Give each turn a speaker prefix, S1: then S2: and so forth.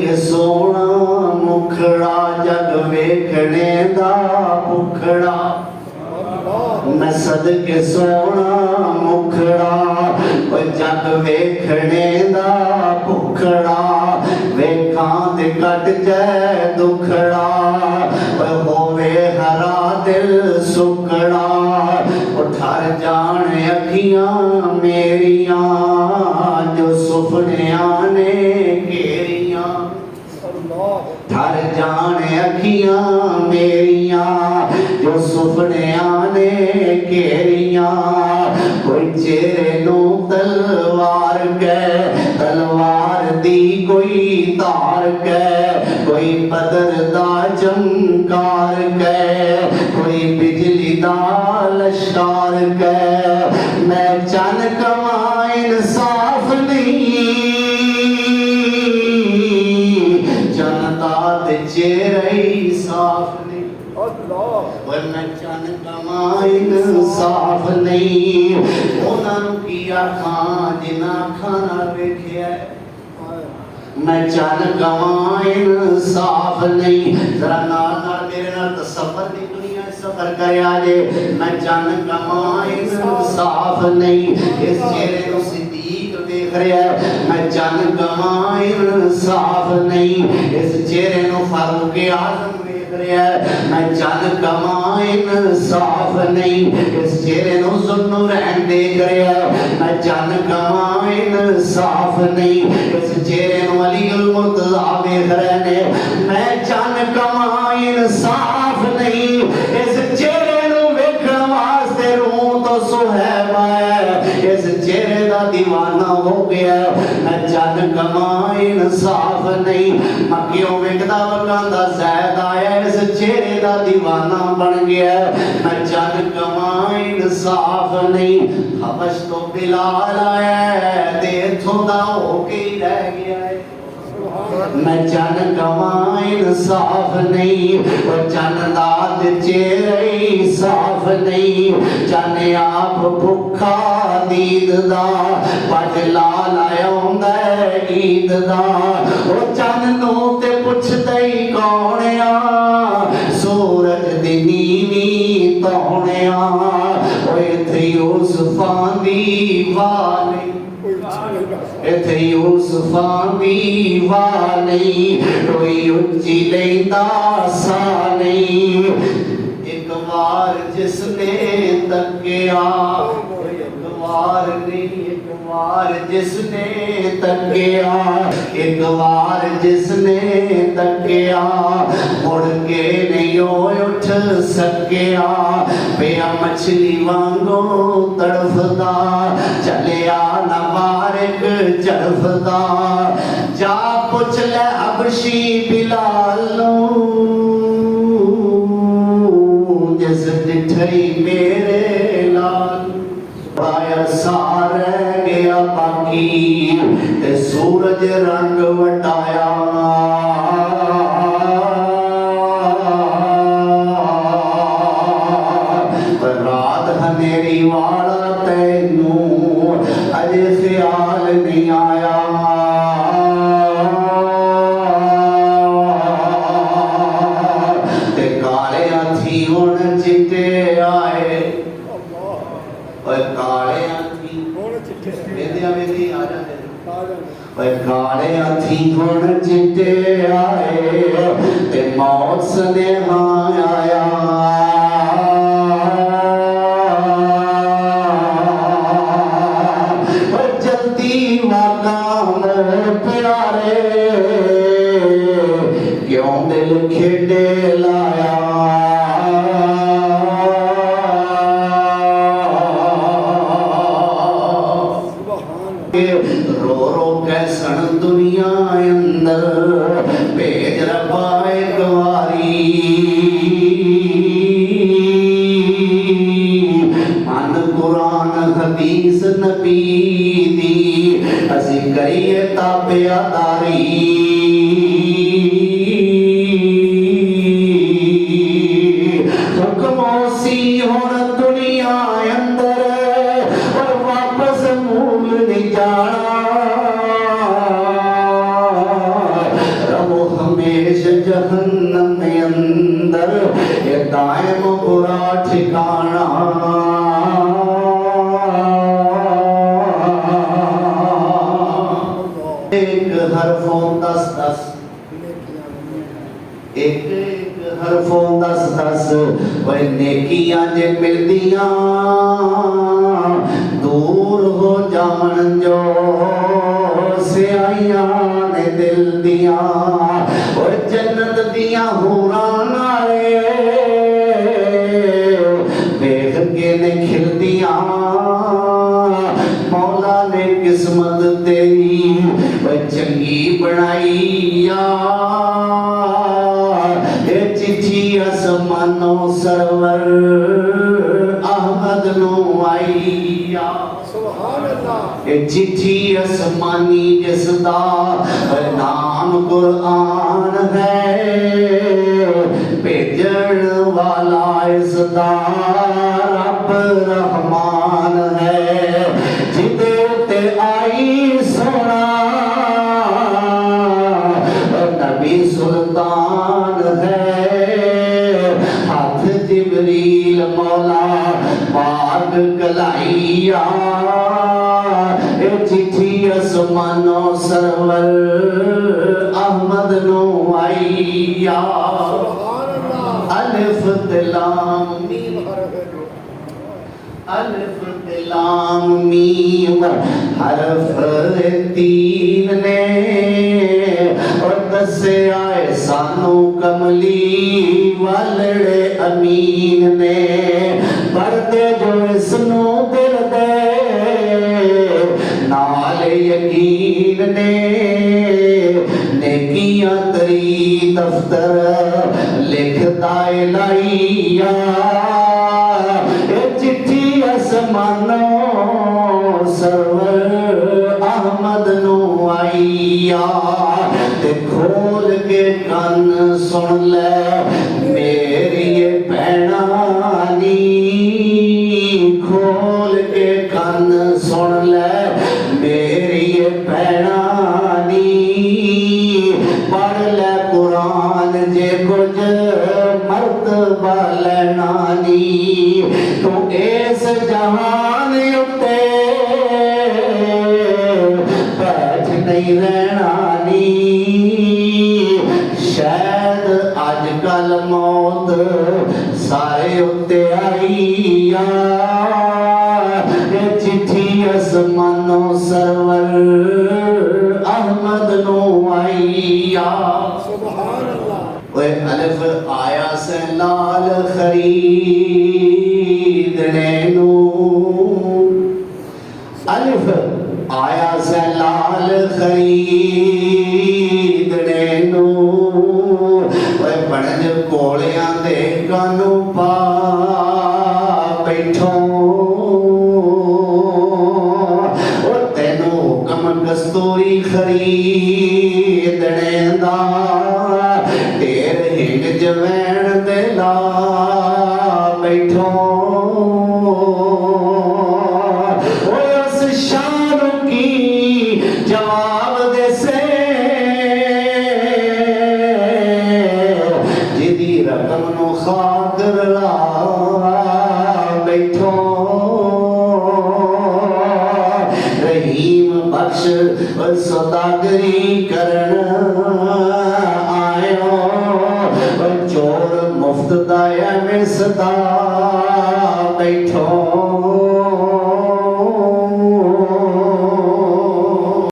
S1: के सोना मुखड़ा जग वेखने दा भुखड़ा मैं सदके सोना मुखड़ा जग वेखने दा भुखड़ा वेखां ते कट जाए दुखड़ा होवे हरा दिल सुकड़ा ठर जान अखियां मेरियां जो सुपनियां ने घेरियां ठर जान अखियां मेरियां जो सुपनियां ने घेरियां कोई चेहरे नू तलवार कै तलवार दी कोई धार कै कोई बदर दा चमकार कै कोई बिजली दा लश्कार कै मैं चन कमां इंसाफ नहीं जनता दे चेहरे साफ नहीं वरना चन कमां इंसाफ नहीं उन्हां की आखां जिन्हां खाना वेखिया मैं चन कमां इंसाफ नहीं जरा नाल मेरे नाल तसव्वुर दी दुनिया सफर करया जे मैं चन कमां इंसाफ नहीं इस चेहरे नूं सिद्दीक देख रहा है मैं चन कमां इंसाफ नहीं इस चेहरे नूं फारूक आज़म मैं चन कमां इंसाफ नहीं इस चेहरे नूं ज़ुन्नुरैन देख रहा है मैं चन कमां इंसाफ नहीं इस चेहरे नूं अली उल मुर्तज़ा देख रहे ने मैं चन कमां इंसाफ नहीं इस चेहरे नूं वेखण वास्ते रूह तो सुहैब आया इस चेहरे दा दीवाना हो गया मैं चन कमां इंसाफ नहीं मक्कियों वेखदा वकांदा ज़ैद आया इस चेहरे दा दीवाना बन गया मैं चन कमां इंसाफ नहीं हबश तो बिलाल आया ते इथों दा होके ही रह गया है मैं चन कमां इंसाफ नहीं और चन दा चेहरे साफ नहीं चन आप भुखा दीद दा पज लाल आउंदा ईद दा ओ चन नूं ते पुछदा ही कौन आ सूरज दी नीवी तौणिया ओए इथे यूसुफां दी वाह नहीं इथे यूसुफां दी वाह नहीं कोई उच्ची लैंदा सा नहीं एक बार जिसने तकिया एक बार नहीं एक बार जिसने तकिया एक बार जिसने तकिया मुड़ के नहीं उठ सकिया पिया मछली वांगू तड़फदा चलिया ना बारिक झड़फदा जा पुछ ले अबशी बिलाल जिस डिठई मेरे लाल पाया सारे गया बाकी ते सूरज रंग वटाया रात हनेरी वाला तैनू अजे ख्याल नहीं आया ते काले हाथी हुण चिट्टे आए और काले हाथी वेदिया वेदी आ जाते काले हाथी हुण चिट्टे आए ते मौत सनेहा आया जल्दी मकाम प्यारे क्यों दिल खेडे लाया रो रो कैसन दुनिया अंदर भेज रब्बा एक वारी मन कुरान हदीस नबी दी असी करिए ताबेदारी हुक्मोसी हुण दुनिया अंदर और वापस मूल नहीं जाना वो हमेशा जहन्नम में अंदर ये दायम बुरा ठिकाना एक हरफों 10-10 एक हरफों 10-10 वह नेकियां जे मिलदियां दूर हो जावन जो सियाइयां ने दिल दियां और जन्नत दियां हूरां नाले वेख के ने खिलदियां मौला ने किस्मत तेरी वह चंगी बनाई ये चिट्ठी आसमानो सरवर अहमद नु आई ये चिट्ठी आसमानी जिसदा नाम कुरान है भेजण वाला इसदा रब रहमान है जिदे ते आई सोना नबी सुल्तान है हाथ जिबरील मौला पाक कलाइया चिट्ठी आसमानो सरवर अहमद नो आइया अलिफ लाम मीम अलिफ लाम मीम हरफ तीन ने और दसे आए सानू कमली वालड़े अमीन ने पढ़ते जो इसनू दिल दे नाल यकीन ने नेकियां तरी दफ्तर लिखता इलाहिया ये चिट्ठी आसमानो सरवर अहमद नु आइया ते खोल के कान सुन ले मेरी ये भैणा नी खोल के कान सुन ले मेरी ये भैणा नी पढ़ ले कुरान जे कुछ मर्तबा लेना नी तू इस जहान उत्ते बैठ नहीं रहना नी शायद अजकल मौत सारे उत्ते आईया चिट्ठी आसमानो सरवर अहमद नो आईया अलिफ आया से लाल खरीदने नू अलिफ आया से लाल खरीदने नू बनज कोलियां दे कानू पा बैठो तेनू हुक्म कस्तूरी खरीदने दा ढेर हिंग जवैन दे ला बैठो उस शान की जवाब दे से जिदी रकम नु खातिर ला बैठो रहीम बख्श सौदागरी करन आयो चोर मुफ्त दाया में सदा बैठो